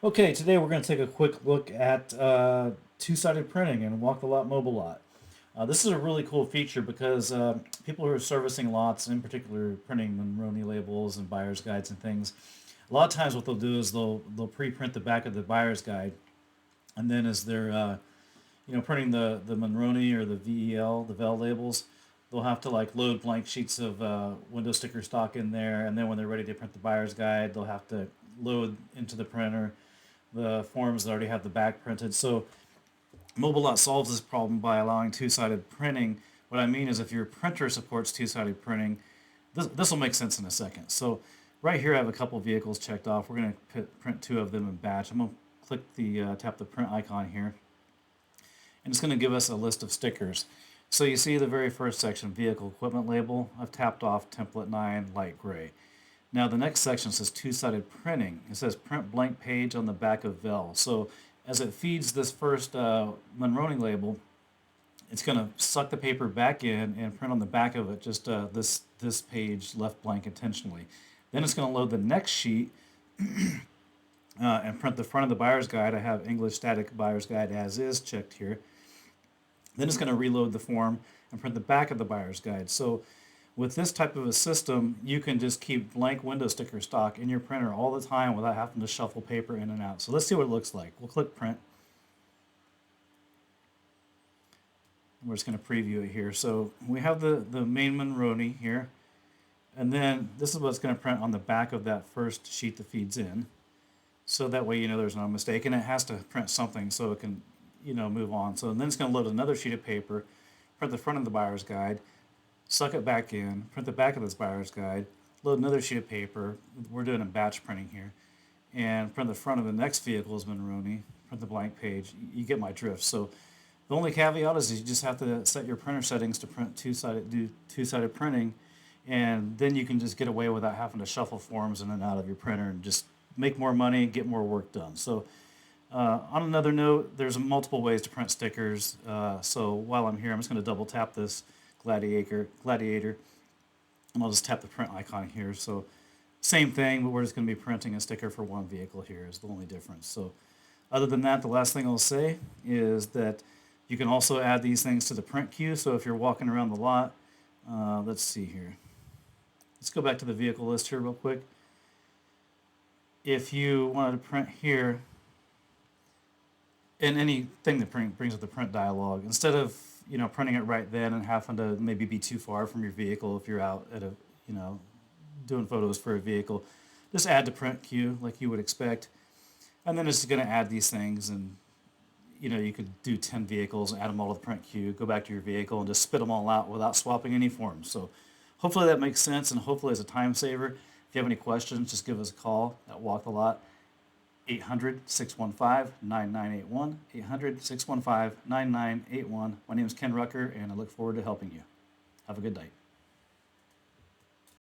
Okay, today we're going to take a quick look at two-sided printing in WalkTheLot MobileLot. This is a really cool feature because people who are servicing lots, in particular printing monroney labels and buyer's guides and things, a lot of times what they'll do is they'll pre-print the back of the buyer's guide, and then as they're printing the monroney or the VEL labels, they'll have to like load blank sheets of window sticker stock in there, and then when they're ready to print the buyer's guide, they'll have to load into the printer the forms that already have the back printed. So MobileLot solves this problem by allowing two-sided printing. What I mean is if your printer supports two-sided printing, this will make sense in a second. So right here I have a couple vehicles checked off. We're going to print two of them in batch. I'm going to click the tap the print icon here, and it's going to give us a list of stickers. So you see the very first section, vehicle equipment label. I've tapped off template 9 light gray. Now the next section says two-sided printing. It says print blank page on the back of VEL. So as it feeds this first monroney label, it's going to suck the paper back in and print on the back of it just this page left blank intentionally. Then it's going to load the next sheet and print the front of the buyer's guide. I have English static buyer's guide as is checked here. Then it's going to reload the form and print the back of the buyer's guide. So with this type of a system, you can just keep blank window sticker stock in your printer all the time without having to shuffle paper in and out. So let's see what it looks like. We'll click print. We're just going to preview it here. So we have the main monroney here. And then this is what's going to print on the back of that first sheet that feeds in. So that way you know there's no mistake. And it has to print something so it can move on. So then it's going to load another sheet of paper, print the front of the buyer's guide, suck it back in, print the back of this buyer's guide, load another sheet of paper. We're doing a batch printing here, and print the front of the next vehicle's monroney, print the blank page. You get my drift. So the only caveat is you just have to set your printer settings to print two-sided printing, and then you can just get away without having to shuffle forms in and out of your printer and just make more money, get more work done. So on another note, there's multiple ways to print stickers. So while I'm here, I'm just going to double tap this gladiator, and I'll just tap the print icon here. So same thing, but we're just going to be printing a sticker for one vehicle here is the only difference. So other than that, the last thing I'll say is that you can also add these things to the print queue. So if you're walking around the lot, let's see here. Let's go back to the vehicle list here real quick. If you wanted to print here, and anything that brings up the print dialog, instead of printing it right then and having to maybe be too far from your vehicle if you're out at a doing photos for a vehicle, just add to print queue like you would expect, and then it's going to add these things, and you could do 10 vehicles, add them all to the print queue, go back to your vehicle, and just spit them all out without swapping any forms. So hopefully that makes sense, and hopefully it's a time saver. If you have any questions, just give us a call at Walk the Lot. 800-615-9981, 800-615-9981. My name is Ken Rucker, and I look forward to helping you. Have a good night.